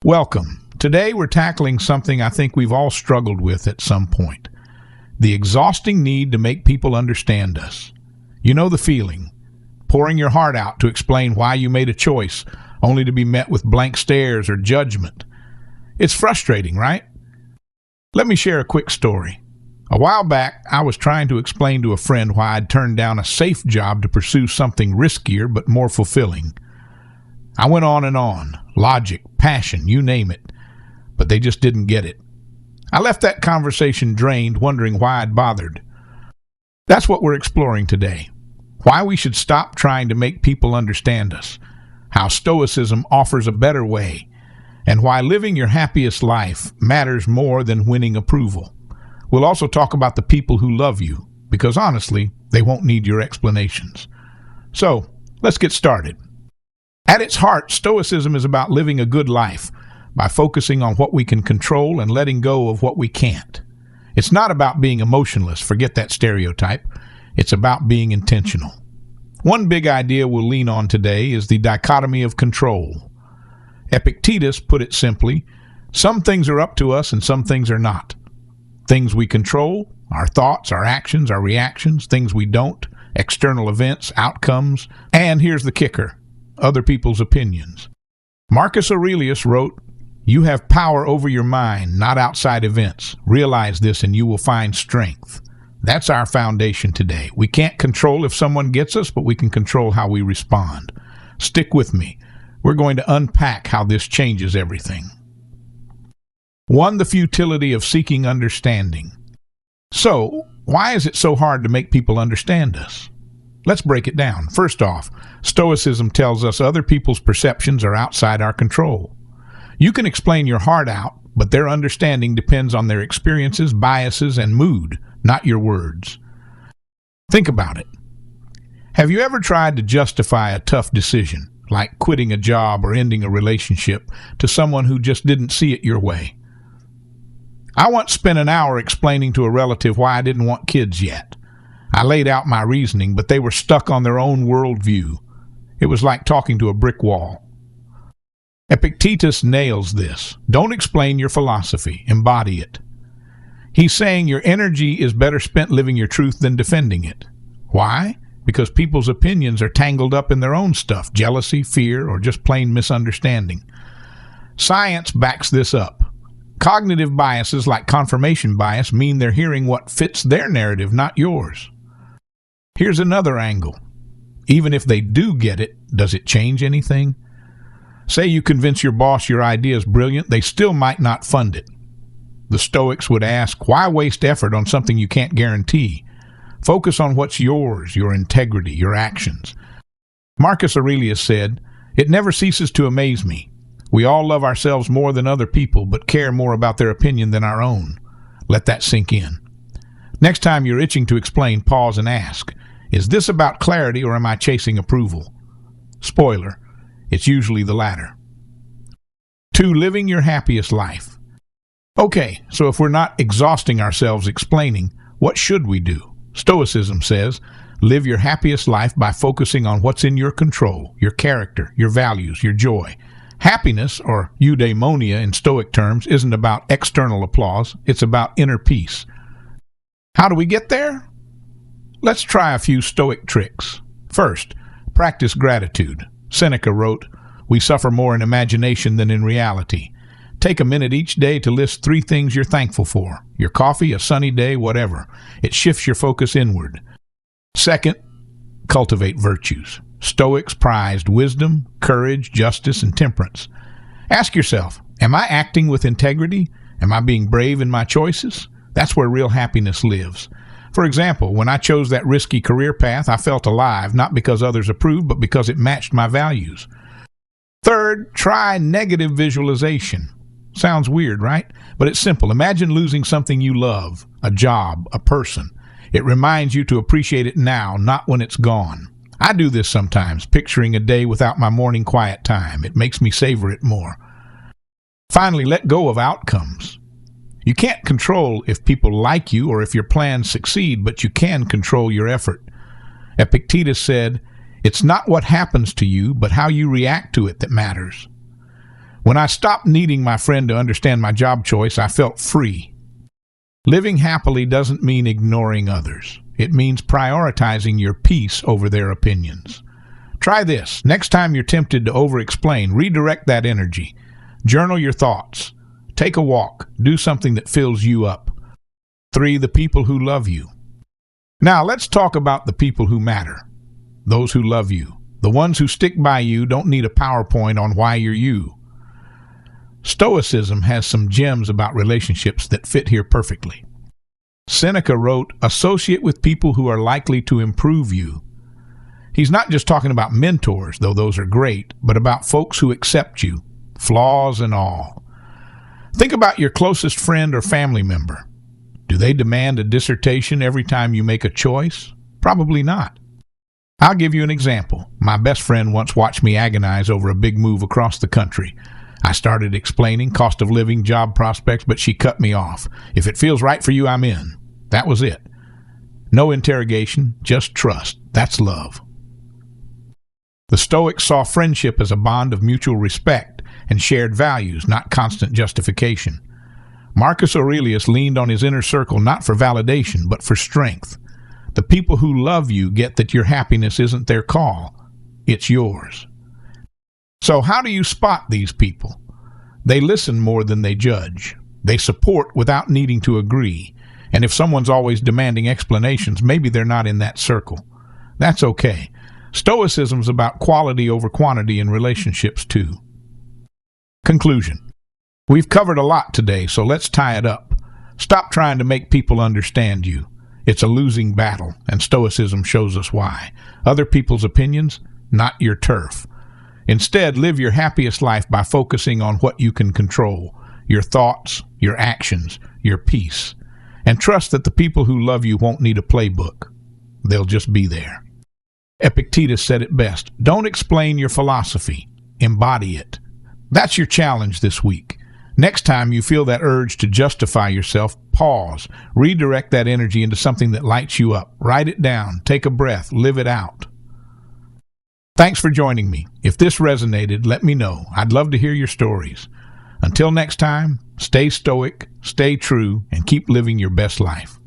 Welcome. Today we're tackling something I think we've all struggled with at some point. The exhausting need to make people understand us. You know the feeling. Pouring your heart out to explain why you made a choice, only to be met with blank stares or judgment. It's frustrating, right? Let me share a quick story. A while back, I was trying to explain to a friend why I'd turned down a safe job to pursue something riskier but more fulfilling. I went on, logic, passion, you name it, but they just didn't get it. I left that conversation drained, wondering why I'd bothered. That's what we're exploring today. Why we should stop trying to make people understand us, how Stoicism offers a better way, and why living your happiest life matters more than winning approval. We'll also talk about the people who love you, because honestly, they won't need your explanations. So, let's get started. At its heart, Stoicism is about living a good life by focusing on what we can control and letting go of what we can't. It's not about being emotionless, forget that stereotype. It's about being intentional. One big idea we'll lean on today is the dichotomy of control. Epictetus put it simply, some things are up to us and some things are not. Things we control, our thoughts, our actions, our reactions, things we don't, external events, outcomes, and here's the kicker, other people's opinions. Marcus Aurelius wrote, "You have power over your mind, not outside events. Realize this and you will find strength." That's our foundation today. We can't control if someone gets us, but we can control how we respond. Stick with me. We're going to unpack how this changes everything. 1. The futility of seeking understanding. So, why is it so hard to make people understand us? Let's break it down. First off, Stoicism tells us other people's perceptions are outside our control. You can explain your heart out, but their understanding depends on their experiences, biases, and mood, not your words. Think about it. Have you ever tried to justify a tough decision, like quitting a job or ending a relationship, to someone who just didn't see it your way? I once spent an hour explaining to a relative why I didn't want kids yet. I laid out my reasoning, but they were stuck on their own worldview. It was like talking to a brick wall. Epictetus nails this. Don't explain your philosophy, embody it. He's saying your energy is better spent living your truth than defending it. Why? Because people's opinions are tangled up in their own stuff, jealousy, fear, or just plain misunderstanding. Science backs this up. Cognitive biases like confirmation bias mean they're hearing what fits their narrative, not yours. Here's another angle. Even if they do get it, does it change anything? Say you convince your boss your idea is brilliant, they still might not fund it. The Stoics would ask, why waste effort on something you can't guarantee? Focus on what's yours, your integrity, your actions. Marcus Aurelius said, "It never ceases to amaze me. We all love ourselves more than other people, but care more about their opinion than our own." Let that sink in. Next time you're itching to explain, pause and ask, is this about clarity or am I chasing approval? Spoiler, it's usually the latter. 2. Living your happiest life. Okay, so if we're not exhausting ourselves explaining, what should we do? Stoicism says, live your happiest life by focusing on what's in your control, your character, your values, your joy. Happiness, or eudaimonia in Stoic terms, isn't about external applause, it's about inner peace. How do we get there? Let's try a few Stoic tricks. First, practice gratitude. Seneca wrote, "We suffer more in imagination than in reality." Take a minute each day to list 3 things you're thankful for. Your coffee, a sunny day, whatever. It shifts your focus inward. Second, cultivate virtues. Stoics prized wisdom, courage, justice, and temperance. Ask yourself, am I acting with integrity? Am I being brave in my choices? That's where real happiness lives. For example, when I chose that risky career path, I felt alive, not because others approved, but because it matched my values. Third, try negative visualization. Sounds weird, right? But it's simple. Imagine losing something you love, a job, a person. It reminds you to appreciate it now, not when it's gone. I do this sometimes, picturing a day without my morning quiet time. It makes me savor it more. Finally, let go of outcomes. You can't control if people like you or if your plans succeed, but you can control your effort. Epictetus said, "It's not what happens to you, but how you react to it that matters." When I stopped needing my friend to understand my job choice, I felt free. Living happily doesn't mean ignoring others. It means prioritizing your peace over their opinions. Try this. Next time you're tempted to over-explain, redirect that energy. Journal your thoughts. Take a walk. Do something that fills you up. 3. The people who love you. Now, let's talk about the people who matter. Those who love you. The ones who stick by you don't need a PowerPoint on why you're you. Stoicism has some gems about relationships that fit here perfectly. Seneca wrote, "Associate with people who are likely to improve you." He's not just talking about mentors, though those are great, but about folks who accept you, flaws and all. Think about your closest friend or family member. Do they demand a dissertation every time you make a choice? Probably not. I'll give you an example. My best friend once watched me agonize over a big move across the country. I started explaining cost of living, job prospects, but she cut me off. "If it feels right for you, I'm in." That was it. No interrogation, just trust. That's love. The Stoics saw friendship as a bond of mutual respect and shared values, not constant justification. Marcus Aurelius leaned on his inner circle not for validation, but for strength. The people who love you get that your happiness isn't their call, it's yours. So how do you spot these people? They listen more than they judge. They support without needing to agree. And if someone's always demanding explanations, maybe they're not in that circle. That's okay. Stoicism's about quality over quantity in relationships too. Conclusion. We've covered a lot today, so let's tie it up. Stop trying to make people understand you. It's a losing battle, and Stoicism shows us why. Other people's opinions, not your turf. Instead, live your happiest life by focusing on what you can control, your thoughts, your actions, your peace. And trust that the people who love you won't need a playbook. They'll just be there. Epictetus said it best, don't explain your philosophy, embody it. That's your challenge this week. Next time you feel that urge to justify yourself, pause, redirect that energy into something that lights you up. Write it down, take a breath, live it out. Thanks for joining me. If this resonated, let me know. I'd love to hear your stories. Until next time, stay stoic, stay true, and keep living your best life.